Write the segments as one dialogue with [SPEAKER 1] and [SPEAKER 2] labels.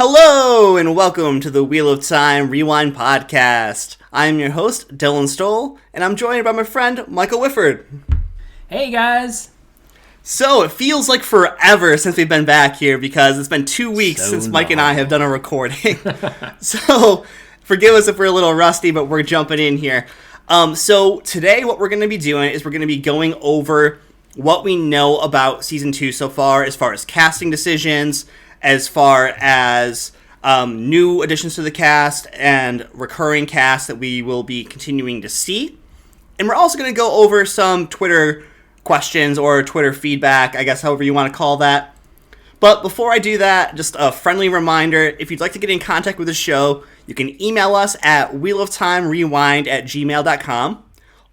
[SPEAKER 1] Hello, and welcome to the Wheel of Time Rewind podcast. I'm your host, Dylan Stoll, and I'm joined by my friend, Michael Whifford.
[SPEAKER 2] Hey, guys.
[SPEAKER 1] So, it feels like forever since we've been back here because it's been 2 weeks since Mike and I have done a recording. So, forgive us if we're a little rusty, but we're jumping in here. So, today what we're going to be doing is we're going to be going over what we know about Season 2 so far as casting decisions, as far as new additions to the cast and recurring cast that we will be continuing to see. And we're also going to go over some Twitter questions or Twitter feedback, I guess however you want to call that. But before I do that, just a friendly reminder, if you'd like to get in contact with the show, you can email us at wheeloftimerewind@gmail.com.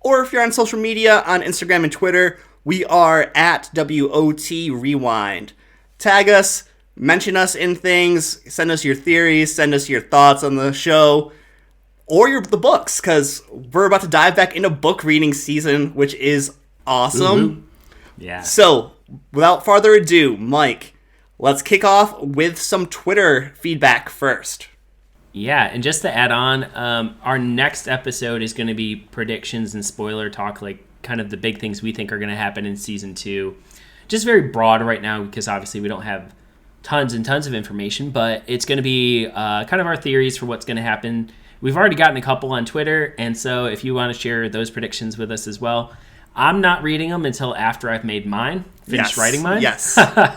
[SPEAKER 1] Or if you're on social media, on Instagram and Twitter, we are at WOT Rewind. Tag us, mention us in things, send us your theories, send us your thoughts on the show, or the books, because we're about to dive back into book reading season, which is awesome.
[SPEAKER 2] Ooh. Yeah.
[SPEAKER 1] So, without further ado, Mike, let's kick off with some Twitter feedback first.
[SPEAKER 2] Yeah, and just to add on, our next episode is going to be predictions and spoiler talk, like kind of the big things we think are going to happen in Season 2. Just very broad right now, because obviously we don't have tons and tons of information, but it's going to be kind of our theories for what's going to happen. We've already gotten a couple on Twitter, and so if you want to share those predictions with us as well, I'm not reading them until after I've made mine, finished writing mine.
[SPEAKER 1] Yes.
[SPEAKER 2] So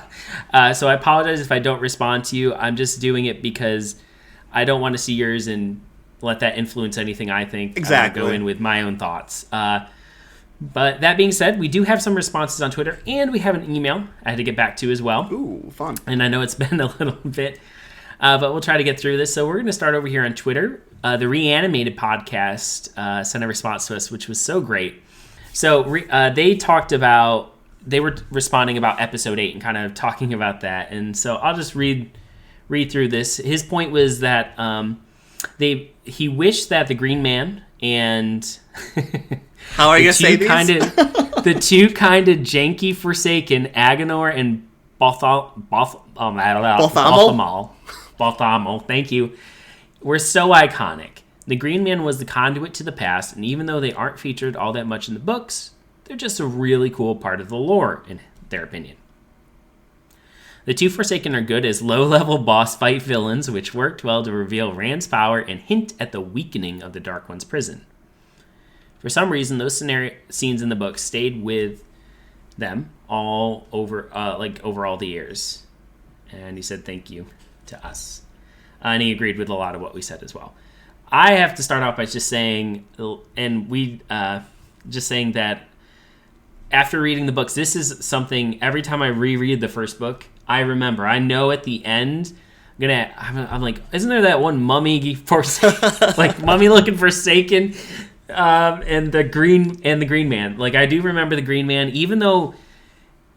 [SPEAKER 2] I apologize if I don't respond to you. I'm just doing it because I don't want to see yours and let that influence anything I think.
[SPEAKER 1] Exactly.
[SPEAKER 2] I want to go in with my own thoughts. But that being said, we do have some responses on Twitter, and we have an email I had to get back to as well.
[SPEAKER 1] Ooh, fun.
[SPEAKER 2] And I know it's been a little bit, but we'll try to get through this. So we're going to start over here on Twitter. The Reanimated podcast sent a response to us, which was so great. So they were responding about episode 8 and kind of talking about that. And so I'll just read through this. His point was that he wished that the Green Man and
[SPEAKER 1] how are you going to say these?
[SPEAKER 2] The two kind of janky Forsaken, Agenor and Balthamel, thank you, were so iconic. The Green Man was the conduit to the past, and even though they aren't featured all that much in the books, they're just a really cool part of the lore, in their opinion. The two Forsaken are good as low-level boss fight villains, which worked well to reveal Rand's power and hint at the weakening of the Dark One's prison. For some reason, those scenes in the book stayed with them all over all the years. And he said thank you to us. And he agreed with a lot of what we said as well. I have to start off by just saying, that after reading the books, this is something, every time I reread the first book, I remember. I know at the end, I'm like, isn't there that one mummy Forsaken, like mummy looking Forsaken, and the Green Man? Like, I do remember the Green Man, even though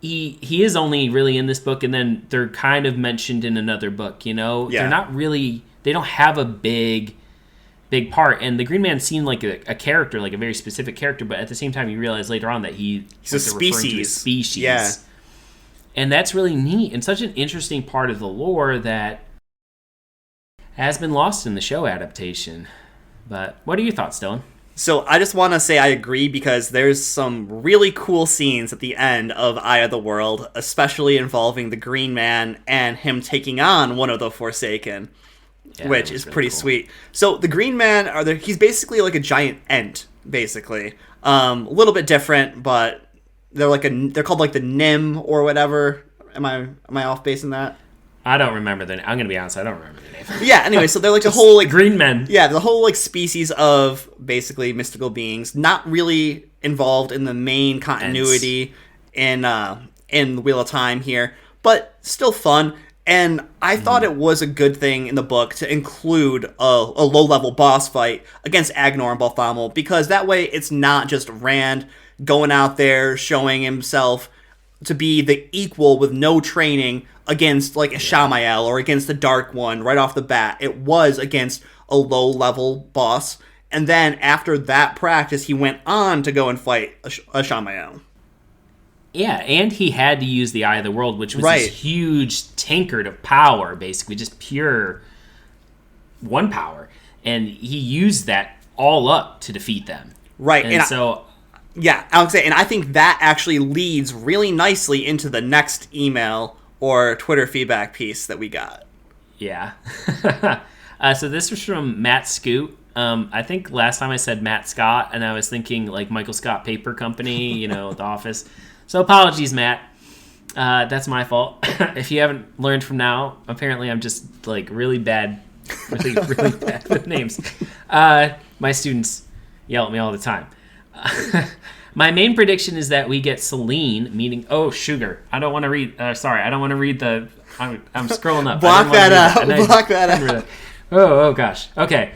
[SPEAKER 2] he is only really in this book, and then they're kind of mentioned in another book. You know,
[SPEAKER 1] yeah.
[SPEAKER 2] They're not really. They don't have a big part, and the Green Man seemed like a character, like a very specific character, but at the same time you realize later on that he's
[SPEAKER 1] a species.
[SPEAKER 2] Yeah. And that's really neat and such an interesting part of the lore that has been lost in the show adaptation. But what are your thoughts, Dylan?
[SPEAKER 1] So I just want to say I agree, because there's some really cool scenes at the end of Eye of the World, especially involving the Green Man and him taking on one of the Forsaken. Yeah, which is really pretty cool. Sweet. So the Green Man, he's basically like a giant ent, basically. A little bit different, but they're called like the Nim or whatever. Am I off base in that?
[SPEAKER 2] I don't remember the name. I'm gonna be honest, I don't remember the name.
[SPEAKER 1] Yeah, anyway, so they're like a whole like
[SPEAKER 2] Green Men.
[SPEAKER 1] Yeah, the whole like species of basically mystical beings, not really involved in the main continuity in Wheel of Time here, but still fun. And I thought it was a good thing in the book to include a low-level boss fight against Agenor and Balthamel, because that way it's not just Rand going out there showing himself to be the equal with no training against like Ishamael or against the Dark One right off the bat. It was against a low-level boss, and then after that practice, he went on to go and fight Ishamael.
[SPEAKER 2] Yeah, and he had to use the Eye of the World, which was
[SPEAKER 1] Right.
[SPEAKER 2] this huge tankard of power, basically, just pure one power. And he used that all up to defeat them.
[SPEAKER 1] Right.
[SPEAKER 2] And
[SPEAKER 1] Yeah, Alex, and I think that actually leads really nicely into the next email or Twitter feedback piece that we got.
[SPEAKER 2] Yeah. So this was from Matt Scoot. I think last time I said Matt Scott, and I was thinking like Michael Scott Paper Company, The Office. So apologies, Matt. That's my fault. If you haven't learned from now, apparently I'm just like really bad with names. My students yell at me all the time. My main prediction is that we get Selene, meaning sugar. I don't want to read. Sorry, I don't want to read the. I'm scrolling up.
[SPEAKER 1] Block that out. Block that out.
[SPEAKER 2] Oh gosh. Okay.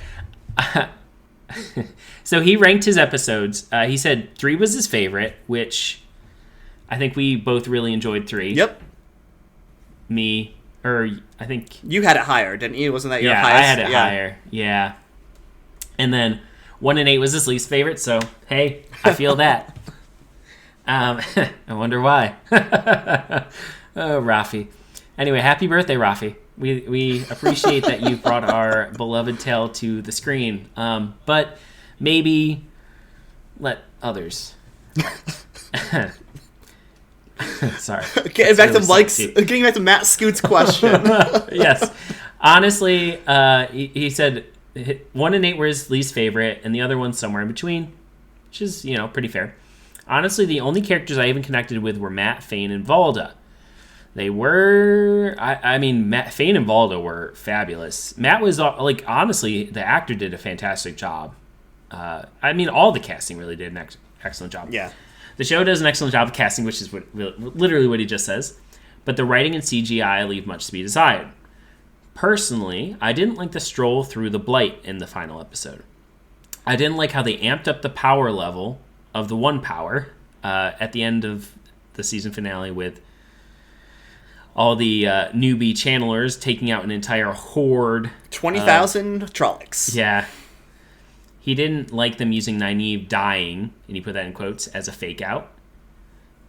[SPEAKER 2] So he ranked his episodes. He said 3 was his favorite, which I think we both really enjoyed 3.
[SPEAKER 1] Yep.
[SPEAKER 2] I think
[SPEAKER 1] you had it higher, didn't you? Wasn't that your highest?
[SPEAKER 2] Yeah, I had it higher. Yeah. And then 1 and 8 was his least favorite, so hey, I feel that. I wonder why. Oh, Rafi. Anyway, happy birthday, Rafi. We appreciate that you brought our beloved tale to the screen, but maybe let others. Sorry.
[SPEAKER 1] Getting back to Matt Scoot's question.
[SPEAKER 2] Yes. Honestly, he said 1 and 8 were his least favorite, and the other one's somewhere in between, which is, pretty fair. Honestly, the only characters I even connected with were Matt, Fane, and Valda. They were, Matt, Fane, and Valda were fabulous. Matt was, honestly, the actor did a fantastic job. All the casting really did an excellent job.
[SPEAKER 1] Yeah.
[SPEAKER 2] The show does an excellent job of casting, which is literally what he just says. But the writing and CGI leave much to be desired. Personally, I didn't like the stroll through the Blight in the final episode. I didn't like how they amped up the power level of the one power at the end of the season finale with all the newbie channelers taking out an entire horde.
[SPEAKER 1] 20,000 Trollocs.
[SPEAKER 2] Yeah. He didn't like them using Nynaeve dying, and he put that in quotes, as a fake out.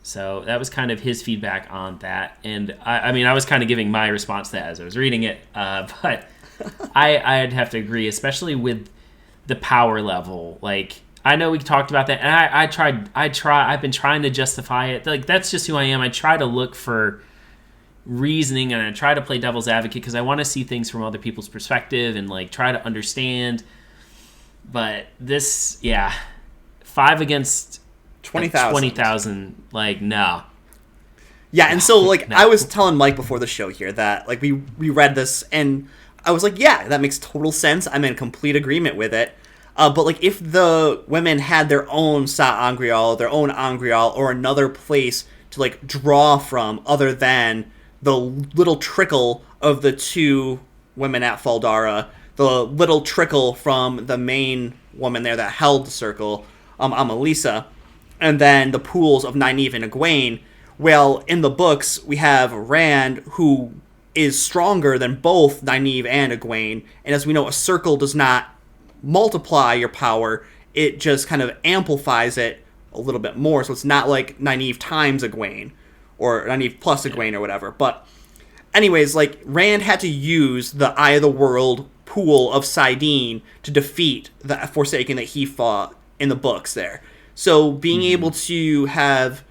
[SPEAKER 2] So that was kind of his feedback on that. And I was kind of giving my response to that as I was reading it. But I'd have to agree, especially with the power level. Like, I know we talked about that, and I've been trying to justify it. Like, that's just who I am. I try to look for reasoning, and I try to play devil's advocate because I want to see things from other people's perspective and, like, try to understand. But this, 5 against 20,000, like, no.
[SPEAKER 1] Yeah, and so, like, no. I was telling Mike before the show here that, like, we read this, and I was like, yeah, that makes total sense. I'm in complete agreement with it. But, like, if the women had their own Sa'Angreal, their own Angreal, or another place to, like, draw from other than the little trickle of the 2 women at Faldara, the little trickle from the main woman there that held the circle, Amalisa, and then the pools of Nynaeve and Egwene. Well, in the books, we have Rand, who is stronger than both Nynaeve and Egwene, and as we know, a circle does not multiply your power, it just kind of amplifies it a little bit more, so it's not like Nynaeve times Egwene, or Nynaeve plus Egwene or whatever. But anyways, like, Rand had to use the Eye of the World pool of Saidin to defeat the Forsaken that he fought in the books there. So being able to have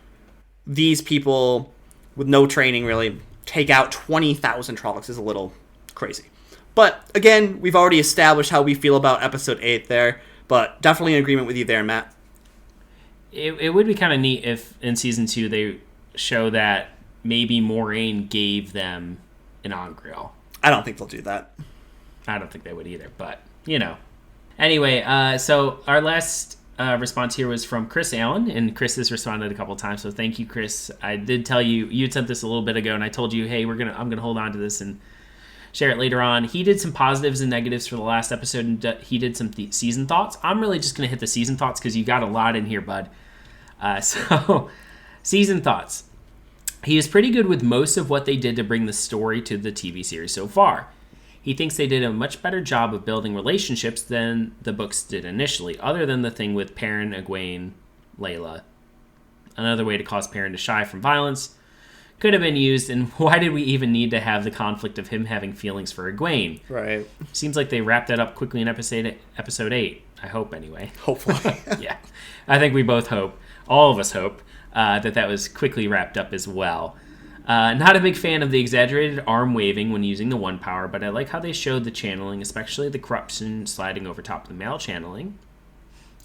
[SPEAKER 1] these people with no training really take out 20,000 Trollocs is a little crazy. But again, we've already established how we feel about episode 8 there, but definitely in agreement with you there, Matt.
[SPEAKER 2] It would be kind of neat if in season 2 they show that maybe Moiraine gave them an Angreal.
[SPEAKER 1] I don't think they'll do that.
[SPEAKER 2] I don't think they would either, but, Anyway, so our last response here was from Chris Allen, and Chris has responded a couple times, so thank you, Chris. I did tell you, you had sent this a little bit ago, and I told you, hey, I'm gonna hold on to this and share it later on. He did some positives and negatives for the last episode, and he did some season thoughts. I'm really just gonna hit the season thoughts because you got a lot in here, bud. So, season thoughts. He is pretty good with most of what they did to bring the story to the TV series so far. He thinks they did a much better job of building relationships than the books did initially, other than the thing with Perrin, Egwene, Layla. another way to cause Perrin to shy from violence, could have been used, and why did we even need to have the conflict of him having feelings for Egwene?
[SPEAKER 1] Right.
[SPEAKER 2] Seems like they wrapped that up quickly in episode 8. I hope, anyway.
[SPEAKER 1] Hopefully.
[SPEAKER 2] Yeah. I think we both hope, all of us hope, that was quickly wrapped up as well. Not a big fan of the exaggerated arm waving when using the one power, but I like how they showed the channeling, especially the corruption sliding over top of the male channeling.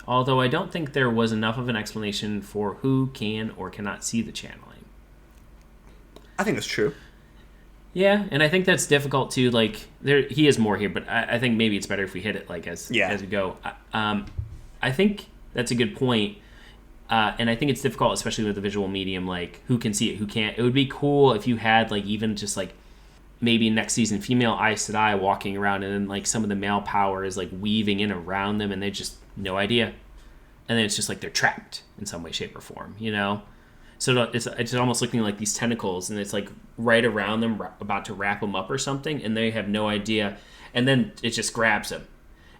[SPEAKER 2] Although I don't think there was enough of an explanation for who can or cannot see the channeling.
[SPEAKER 1] I think that's true.
[SPEAKER 2] Yeah, and I think that's difficult too. Like, he is more here, but I think maybe it's better if we hit it like as we go. I think that's a good point, and I think it's difficult, especially with the visual medium. Like, who can see it, who can't? It would be cool if you had like even just like maybe next season female Aes Sedai walking around, and then like some of the male power is like weaving in around them, and they just no idea, and then it's just like they're trapped in some way, shape, or form. You know. So it's almost looking like these tentacles, and it's like right around them, about to wrap them up or something, and they have no idea. And then it just grabs them,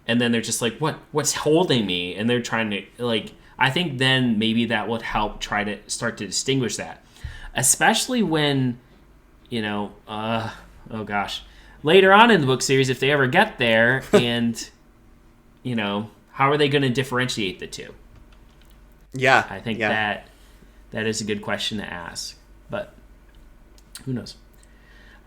[SPEAKER 2] and then they're just like, "What's holding me?" And they're trying to like. I think then maybe that would help try to start to distinguish that, especially when, you know, oh gosh, later on in the book series, if they ever get there, and you know, how are they going to differentiate the two?
[SPEAKER 1] Yeah,
[SPEAKER 2] I think that is a good question to ask, but who knows?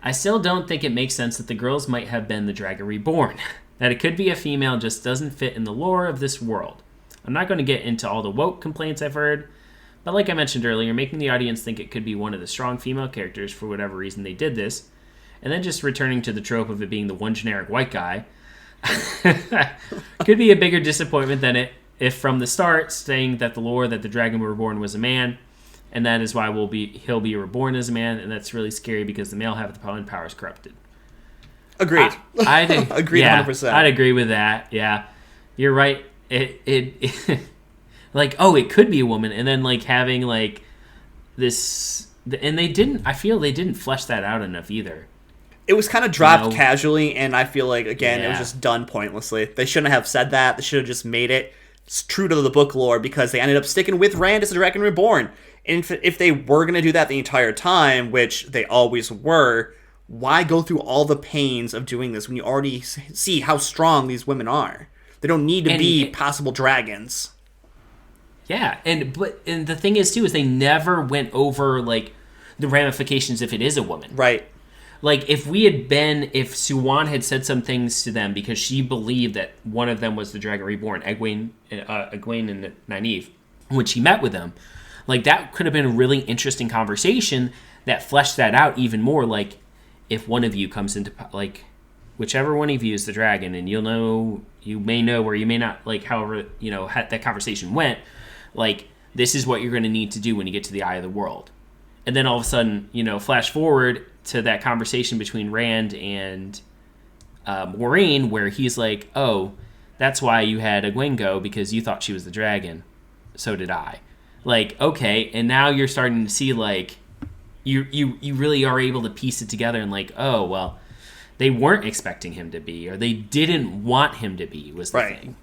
[SPEAKER 2] I still don't think it makes sense that the girls might have been the Dragon Reborn. That it could be a female just doesn't fit in the lore of this world. I'm not going to get into all the woke complaints I've heard, but like I mentioned earlier, making the audience think it could be one of the strong female characters for whatever reason they did this, and then just returning to the trope of it being the one generic white guy, could be a bigger disappointment than it if from the start saying that the lore that the Dragon Reborn was a man, and that is why he'll be reborn as a man, and that's really scary because the male half of the power is corrupted.
[SPEAKER 1] Agreed.
[SPEAKER 2] I think
[SPEAKER 1] Agreed,
[SPEAKER 2] yeah,
[SPEAKER 1] 100%.
[SPEAKER 2] I'd agree with that. Yeah, you're right. It like, oh, it could be a woman, and then like having like this, and they didn't. I feel they didn't flesh that out enough either.
[SPEAKER 1] It was kind of dropped casually, and I feel like again it was
[SPEAKER 2] Yeah.
[SPEAKER 1] just done pointlessly. They shouldn't have said that. They should have just made it true to the book lore because they ended up sticking with Rand as the Dragon Reborn. And if they were going to do that the entire time, which they always were, why go through all the pains of doing this when you already see how strong these women are? They don't need to be possible dragons.
[SPEAKER 2] Yeah, and the thing is too is they never went over like the ramifications if it is a woman.
[SPEAKER 1] Right.
[SPEAKER 2] Like if Siuan had said some things to them because she believed that one of them was the Dragon Reborn, Egwene and Nynaeve, when she met with them, like that could have been a really interesting conversation that fleshed that out even more. Like if one of you comes into like whichever one of you is the dragon, and you may know or you may not, like however that conversation went, like this is what you're going to need to do when you get to the Eye of the World. And then all of a sudden, flash forward to that conversation between Rand and Maureen, where he's like, "Oh, that's why you had Egwene go, because you thought she was the dragon. So did I." Like, okay, and now you're starting to see like you really are able to piece it together and like, oh well, they weren't expecting him to be, or they didn't want him to be, was the thing.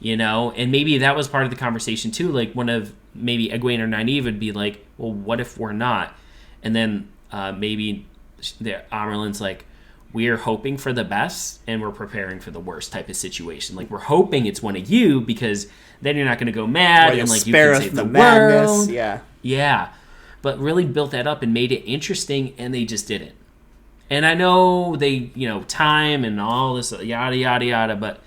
[SPEAKER 2] And maybe that was part of the conversation too. Like one of maybe Egwene or Nynaeve would be like, well, what if we're not? And then maybe Amerlin's like, we're hoping for the best and we're preparing for the worst type of situation. Like we're hoping it's one of you because then you're not going to go mad and like you can save the world. Yeah. But really built that up and made it interesting, and they just didn't. And I know they, time and all this yada yada yada, but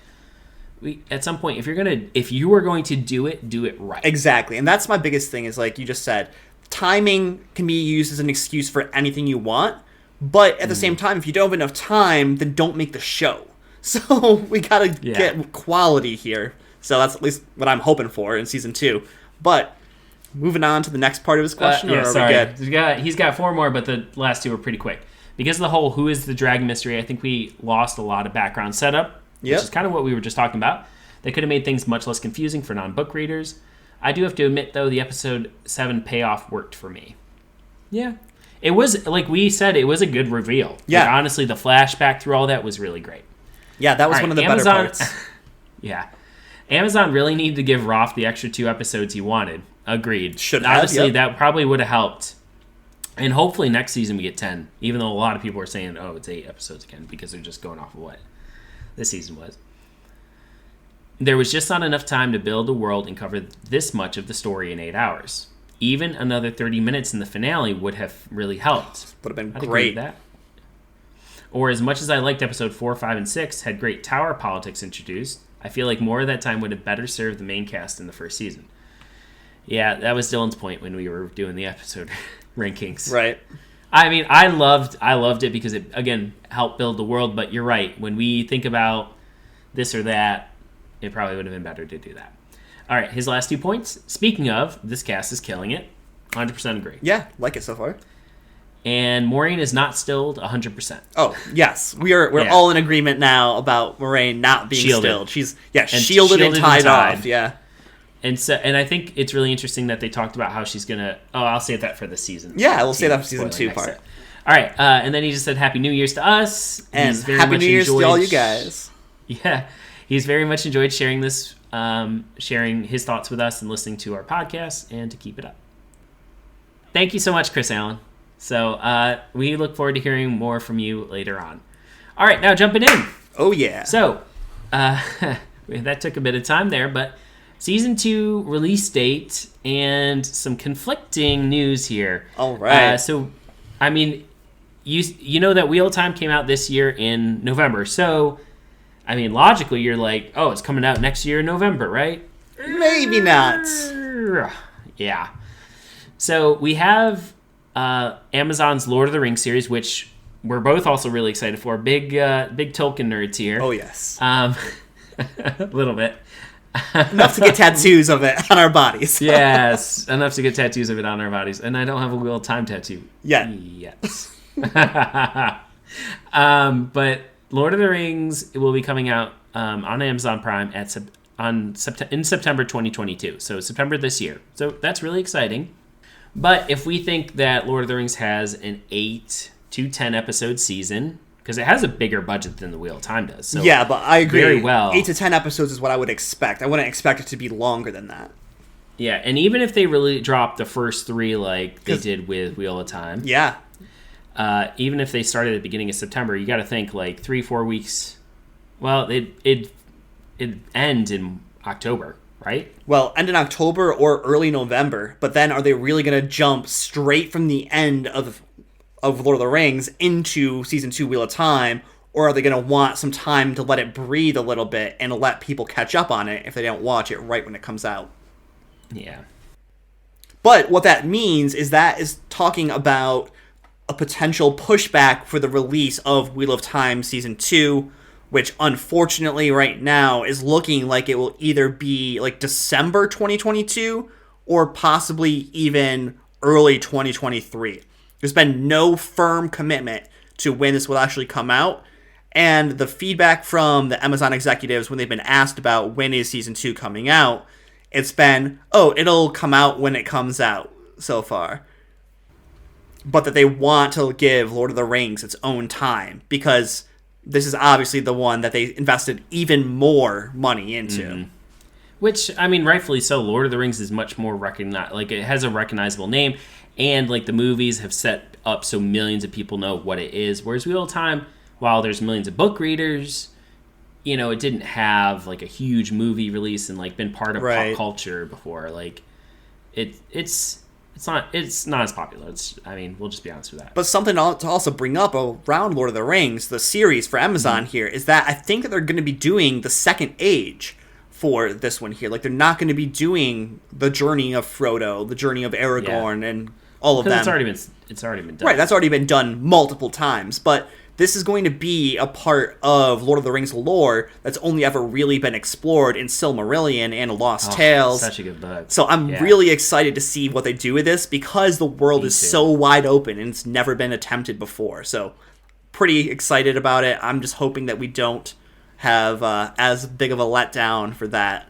[SPEAKER 2] at some point, if you are going to do it right.
[SPEAKER 1] Exactly. And that's my biggest thing is, like you just said, timing can be used as an excuse for anything you want. But at the same time, if you don't have enough time, then don't make the show. So we got to get quality here. So that's at least what I'm hoping for in season 2. But moving on to the next part of his question, or are we good?
[SPEAKER 2] He's got 4 more, but the last 2 were pretty quick. Because of the whole who is the dragon mystery, I think we lost a lot of background setup. Which is kind of what we were just talking about. They could have made things much less confusing for non-book readers. I do have to admit, though, the episode 7 payoff worked for me. Yeah. It was, like we said, it was a good reveal.
[SPEAKER 1] Yeah.
[SPEAKER 2] Like, honestly, the flashback through all that was really great.
[SPEAKER 1] Yeah, that was one of the better parts.
[SPEAKER 2] Yeah. Amazon really needed to give Roth the extra 2 episodes he wanted. Agreed.
[SPEAKER 1] Honestly,
[SPEAKER 2] yep. That probably would have helped. And hopefully next season we get 10, even though a lot of people are saying, oh, it's 8 episodes again, because they're just going off of what this season was. There was just not enough time to build a world and cover this much of the story in 8 hours. Even another 30 minutes in the finale would have really helped.
[SPEAKER 1] Would have been
[SPEAKER 2] I'd agree
[SPEAKER 1] great.
[SPEAKER 2] with that. Or as much as I liked episode 4, 5, and 6 had great tower politics introduced, I feel like more of that time would have better served the main cast in the first season. Yeah, that was Dylan's point when we were doing the episode rankings.
[SPEAKER 1] Right.
[SPEAKER 2] I mean, I loved it because it, again, helped build the world, but you're right. When we think about this or that, it probably would have been better to do that. All right, his last 2 points. Speaking of, this cast is killing it. 100% agree.
[SPEAKER 1] Yeah, like it so far.
[SPEAKER 2] And Maureen is not stilled 100%.
[SPEAKER 1] Oh, yes. We're all in agreement now about Moiraine not being
[SPEAKER 2] Shielded.
[SPEAKER 1] stilled. She's shielded and tied off. Yeah.
[SPEAKER 2] And I think it's really interesting that they talked about how she's going to... Oh, I'll save that for the season.
[SPEAKER 1] Yeah, we'll save that for season 2 part.
[SPEAKER 2] All right, and then he just said Happy New Year's to us.
[SPEAKER 1] And Happy New Year's to all you guys.
[SPEAKER 2] Yeah, he's very much enjoyed sharing this, sharing his thoughts with us and listening to our podcast, and to keep it up. Thank you so much, Chris Allen. So we look forward to hearing more from you later on. All right, now jumping in.
[SPEAKER 1] Oh, yeah.
[SPEAKER 2] So that took a bit of time there, but season 2 release date and some conflicting news here.
[SPEAKER 1] All right.
[SPEAKER 2] So, I mean, you know that Wheel of Time came out this year in November. So, I mean, logically, you're like, oh, it's coming out next year in November, right?
[SPEAKER 1] Maybe not.
[SPEAKER 2] Yeah. So we have Amazon's Lord of the Rings series, which we're both also really excited for. Big Tolkien nerds here.
[SPEAKER 1] Oh, yes.
[SPEAKER 2] A little bit.
[SPEAKER 1] Enough to get tattoos of it on our bodies.
[SPEAKER 2] Yes, enough to get tattoos of it on our bodies. And I don't have a Wheel of Time tattoo.
[SPEAKER 1] Yes.
[SPEAKER 2] But Lord of the Rings will be coming out on Amazon Prime in September 2022. So September this year. So that's really exciting. But if we think that Lord of the Rings has an 8 to 10 episode season, because it has a bigger budget than the Wheel of Time does. So
[SPEAKER 1] yeah, but I agree.
[SPEAKER 2] Very well.
[SPEAKER 1] 8 to 10 episodes is what I would expect. I wouldn't expect it to be longer than that.
[SPEAKER 2] Yeah, and even if they really drop the first 3 like they did with Wheel of Time.
[SPEAKER 1] Yeah.
[SPEAKER 2] Even if they started at the beginning of September, you got to think like 3-4 weeks. Well, it ends in October, right?
[SPEAKER 1] Well, end in October or early November. But then are they really going to jump straight from the end of Lord of the Rings into season 2 Wheel of Time, or are they going to want some time to let it breathe a little bit and let people catch up on it if they don't watch it right when it comes out?
[SPEAKER 2] Yeah.
[SPEAKER 1] But what that means is talking about a potential pushback for the release of Wheel of Time season 2, which unfortunately right now is looking like it will either be like December 2022 or possibly even early 2023. There's been no firm commitment to when this will actually come out, and the feedback from the Amazon executives when they've been asked about when is season 2 coming out, it's been, oh, it'll come out when it comes out so far. But that they want to give Lord of the Rings its own time, because this is obviously the one that they invested even more money into. Mm-hmm.
[SPEAKER 2] Which, I mean, rightfully so. Lord of the Rings is much more recognized. Like, it has a recognizable name. And, like, the movies have set up so millions of people know what it is. Whereas Wheel of Time, while there's millions of book readers, you know, it didn't have, like, a huge movie release and, like, been part of pop culture before. Like, it's not as popular. We'll just be honest with that.
[SPEAKER 1] But something to also bring up around Lord of the Rings, the series for Amazon here, is that I think that they're going to be doing the Second Age for this one here. Like, they're not going to be doing the journey of Frodo, the journey of Aragorn, and all of them.
[SPEAKER 2] It's already been done.
[SPEAKER 1] Right, that's already been done multiple times. But this is going to be a part of Lord of the Rings lore that's only ever really been explored in Silmarillion and Lost Tales.
[SPEAKER 2] Such a good book.
[SPEAKER 1] So I'm really excited to see what they do with this, because the world is so wide open and it's never been attempted before. So pretty excited about it. I'm just hoping that we don't have as big of a letdown for that.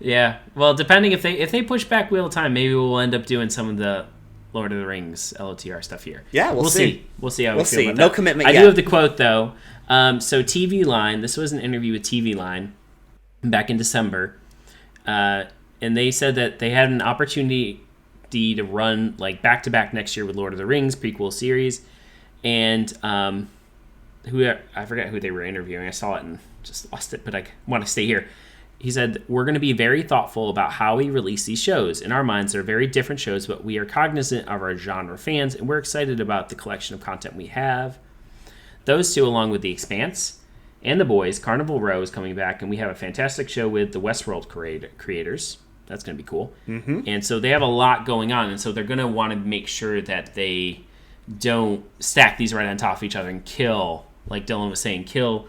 [SPEAKER 2] Yeah. Well, depending if they push back Wheel of Time, maybe we'll end up doing some of the Lord of the Rings LOTR stuff here.
[SPEAKER 1] Yeah, we'll see.
[SPEAKER 2] We'll see how we feel about that.
[SPEAKER 1] No commitment yet.
[SPEAKER 2] I do have the quote, though. So TV Line, this was an interview with TV Line back in December. and they said that they had an opportunity to run like back-to-back next year with Lord of the Rings prequel series, and I forget who they were interviewing. I saw it and just lost it, but I want to stay here. He said, we're going to be very thoughtful about how we release these shows. In our minds, they're very different shows, but we are cognizant of our genre fans, and we're excited about the collection of content we have. Those two, along with The Expanse and The Boys, Carnival Row is coming back, and we have a fantastic show with the Westworld creators. That's going to be cool.
[SPEAKER 1] Mm-hmm.
[SPEAKER 2] And so they have a lot going on, and so they're going to want to make sure that they don't stack these right on top of each other and kill, like Dylan was saying, kill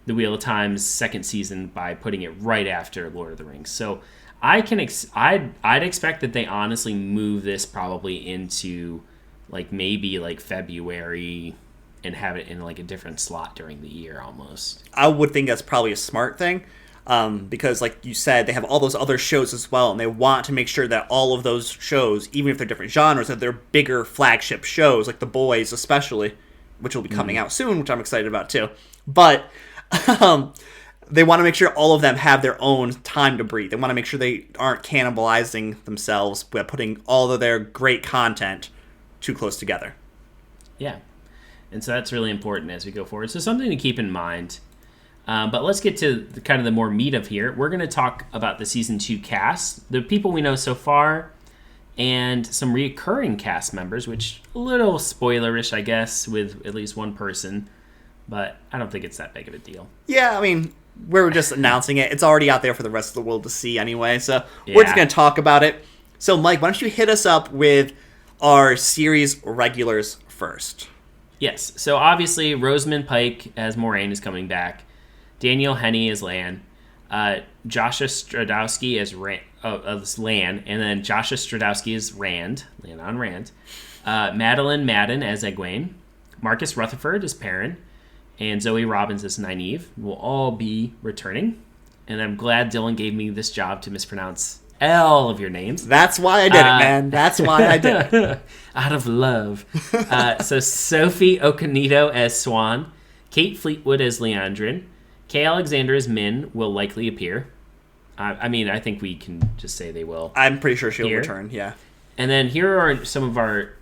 [SPEAKER 2] the Wheel of Time's second season by putting it right after Lord of the Rings. So I'd expect that they honestly move this probably into like maybe like February and have it in like a different slot during the year almost.
[SPEAKER 1] I would think that's probably a smart thing, because like you said, they have all those other shows as well, and they want to make sure that all of those shows, even if they're different genres, that they're bigger flagship shows, like The Boys especially, which will be coming out soon, which I'm excited about too. But they want to make sure all of them have their own time to breathe. They want to make sure they aren't cannibalizing themselves by putting all of their great content too close together.
[SPEAKER 2] Yeah. And so that's really important as we go forward. So something to keep in mind. But let's get to the more meat of here. We're going to talk about the Season 2 cast, the people we know so far, and some recurring cast members, which a little spoilerish, I guess, with at least one person. But I don't think it's that big of a deal.
[SPEAKER 1] Yeah, I mean, we're just announcing it. It's already out there for the rest of the world to see anyway, so we're just going to talk about it. So, Mike, why don't you hit us up with our series regulars first?
[SPEAKER 2] Yes, so obviously Rosamund Pike as Moraine is coming back. Daniel Henney as Lan. Joshua Stradowski as Lan, and then Joshua Stradowski as Rand. Leonon Rand. Madeline Madden as Egwene. Marcus Rutherford as Perrin. And Zoe Robbins as Nynaeve will all be returning. And I'm glad Dylan gave me this job to mispronounce all of your names.
[SPEAKER 1] That's why I did it, man. That's why I did it.
[SPEAKER 2] Out of love. So Sophie Okonedo as Swan. Kate Fleetwood as Leandrin. Kay Alexander as Min will likely appear. I mean, I think we can just say they will.
[SPEAKER 1] I'm pretty sure she'll return, yeah.
[SPEAKER 2] And then here are some of our...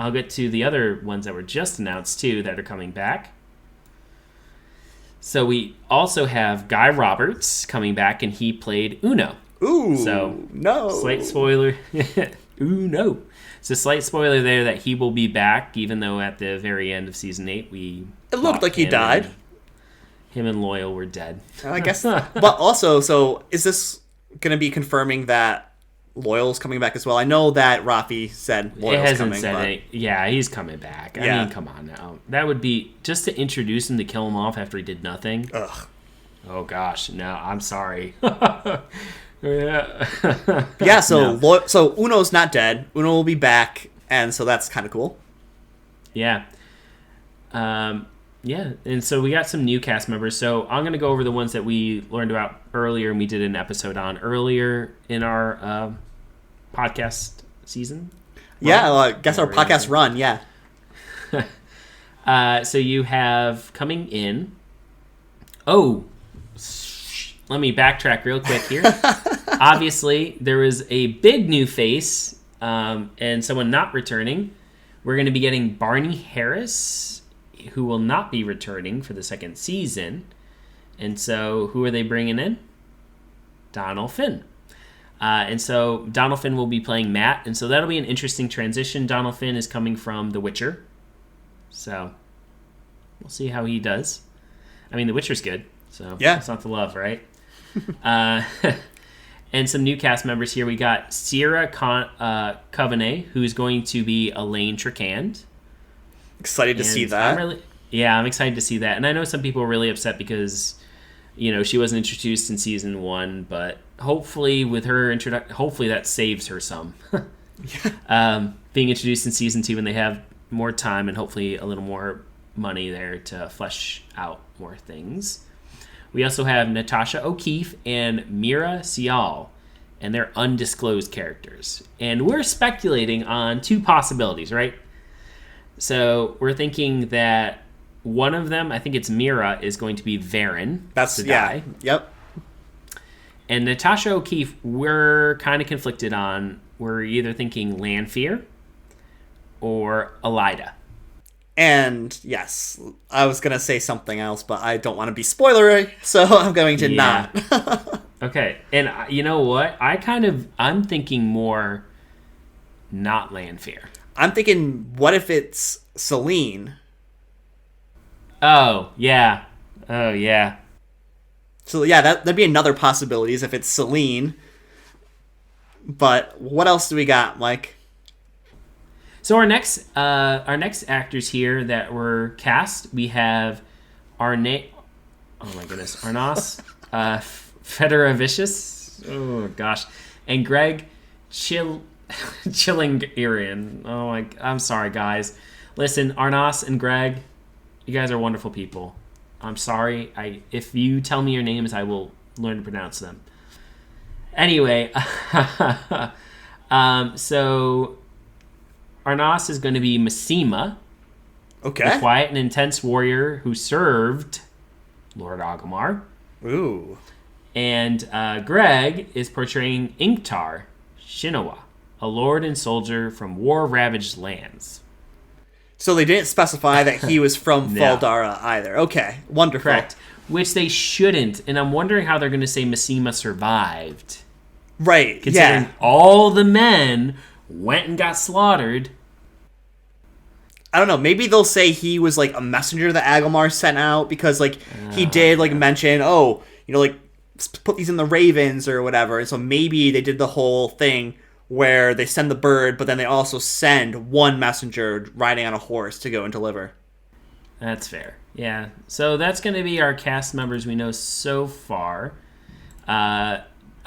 [SPEAKER 2] I'll get to the other ones that were just announced, too, that are coming back. So we also have Guy Roberts coming back, and he played Uno.
[SPEAKER 1] Ooh,
[SPEAKER 2] so,
[SPEAKER 1] no.
[SPEAKER 2] Slight spoiler. Ooh, no. It's a slight spoiler there that he will be back, even though at the very end of Season 8,
[SPEAKER 1] it looked like he died.
[SPEAKER 2] Him and Loyal were dead.
[SPEAKER 1] I guess. But also, so is this going to be confirming that Loyal's coming back as well? I know that Rafi said Loyal's coming.
[SPEAKER 2] Yeah, he's coming back. I mean, come on now. That would be just to introduce him to kill him off after he did nothing.
[SPEAKER 1] Ugh.
[SPEAKER 2] Oh gosh, no, I'm sorry.
[SPEAKER 1] Yeah, so Uno's not dead. Uno will be back, and so that's kind of cool.
[SPEAKER 2] Yeah. Yeah, and so we got some new cast members. So I'm going to go over the ones that we learned about earlier and we did an episode on earlier in our podcast season.
[SPEAKER 1] Yeah, I guess our podcast run, yeah.
[SPEAKER 2] So you have coming in... Oh, let me backtrack real quick here. Obviously, there is a big new face and someone not returning. We're going to be getting Barney Harris, who will not be returning for the second season. And so who are they bringing in? Donald Finn. And so Donald Finn will be playing Matt. And so that'll be an interesting transition. Donald Finn is coming from The Witcher. So we'll see how he does. I mean, The Witcher's good. So
[SPEAKER 1] yeah.
[SPEAKER 2] It's not the love, right? And some new cast members here. We got Sierra Coveney, who's going to be Elaine Tricand.
[SPEAKER 1] Excited to see that.
[SPEAKER 2] I'm excited to see that. And I know some people are really upset because, she wasn't introduced in season 1, but hopefully with her hopefully that saves her some. Being introduced in season 2 when they have more time and hopefully a little more money there to flesh out more things. We also have Natasha O'Keefe and Mira Sial, and they're undisclosed characters. And we're speculating on 2 possibilities, right? So we're thinking that one of them, I think it's Mira, is going to be Varen.
[SPEAKER 1] That's
[SPEAKER 2] the guy.
[SPEAKER 1] Yep.
[SPEAKER 2] And Natasha O'Keefe, we're kind of conflicted on. We're either thinking Lanfear or Elida.
[SPEAKER 1] And yes, I was going to say something else, but I don't want to be spoilery, so I'm going to not.
[SPEAKER 2] Okay, and you know what? I'm thinking more not Lanfear.
[SPEAKER 1] I'm thinking, what if it's Selene?
[SPEAKER 2] Oh, yeah.
[SPEAKER 1] So yeah, that'd be another possibility is if it's Selene. But what else do we got, Mike?
[SPEAKER 2] So our next actors here that were cast, we have Arnas Fedorovicius. Oh gosh, and Greg Chillingarian. I'm sorry, guys. Listen, Arnas and Greg, you guys are wonderful people. I'm sorry. If you tell me your names, I will learn to pronounce them. Anyway, so Arnas is going to be Masema,
[SPEAKER 1] okay,
[SPEAKER 2] the quiet and intense warrior who served Lord Agamar.
[SPEAKER 1] Ooh.
[SPEAKER 2] And Greg is portraying Inktar Shinowa, a lord and soldier from war-ravaged lands.
[SPEAKER 1] So they didn't specify that he was from
[SPEAKER 2] No.
[SPEAKER 1] Faldara either. Okay, wonderful.
[SPEAKER 2] Correct. Which they shouldn't, and I'm wondering how they're going to say Masema survived.
[SPEAKER 1] Right,
[SPEAKER 2] Considering all the men went and got slaughtered.
[SPEAKER 1] I don't know, maybe they'll say he was like a messenger that Agelmar sent out because like he did like mention, put these in the ravens or whatever. And so maybe they did the whole thing where they send the bird, but then they also send one messenger riding on a horse to go and deliver.
[SPEAKER 2] That's fair. Yeah. So that's going to be our cast members we know so far. I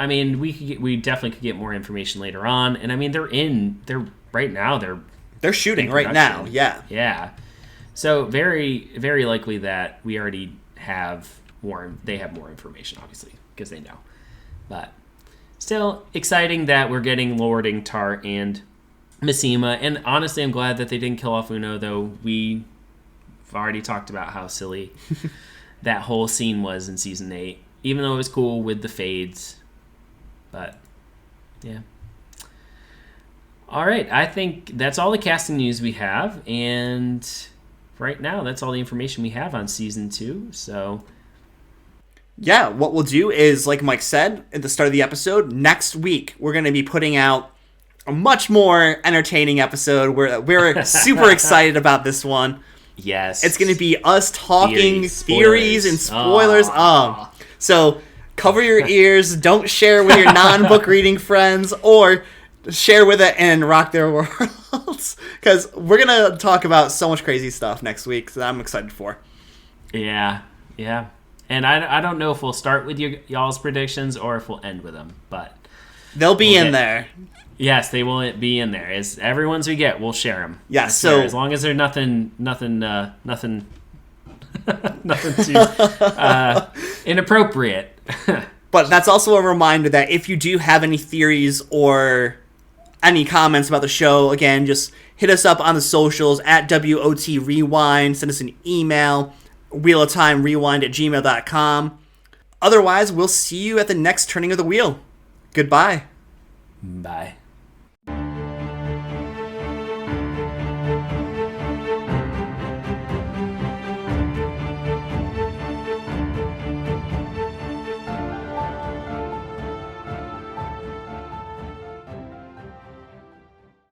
[SPEAKER 2] mean, we definitely could get more information later on, and I mean they're
[SPEAKER 1] shooting right now. Yeah.
[SPEAKER 2] Yeah. So very, very likely that we already have more. They have more information, obviously, because they know. But still exciting that we're getting Lord Inktar and Masema, and honestly, I'm glad that they didn't kill off Uno. Though we've already talked about how silly that whole scene was in season 8, even though it was cool with the fades. But yeah. All right, I think that's all the casting news we have, and right now that's all the information we have on season 2. So
[SPEAKER 1] yeah, what we'll do is, like Mike said at the start of the episode, next week we're going to be putting out a much more entertaining episode. We're super excited about this one.
[SPEAKER 2] Yes.
[SPEAKER 1] It's going to be us talking theories and spoilers. So cover your ears. Don't share with your non-book reading friends, or share with it and rock their worlds. Because we're going to talk about so much crazy stuff next week that I'm excited for.
[SPEAKER 2] Yeah. And I don't know if we'll start with y'all's predictions or if we'll end with them, but
[SPEAKER 1] they'll be in there.
[SPEAKER 2] Yes, they will be in there. As every ones we get, we'll share them.
[SPEAKER 1] Yeah, so
[SPEAKER 2] as long as they're nothing too inappropriate.
[SPEAKER 1] But that's also a reminder that if you do have any theories or any comments about the show, again, just hit us up on the socials at WOT Rewind. Send us an email, wheeloftimerewind@gmail.com. Otherwise, we'll see you at the next turning of the wheel. Goodbye.
[SPEAKER 2] Bye.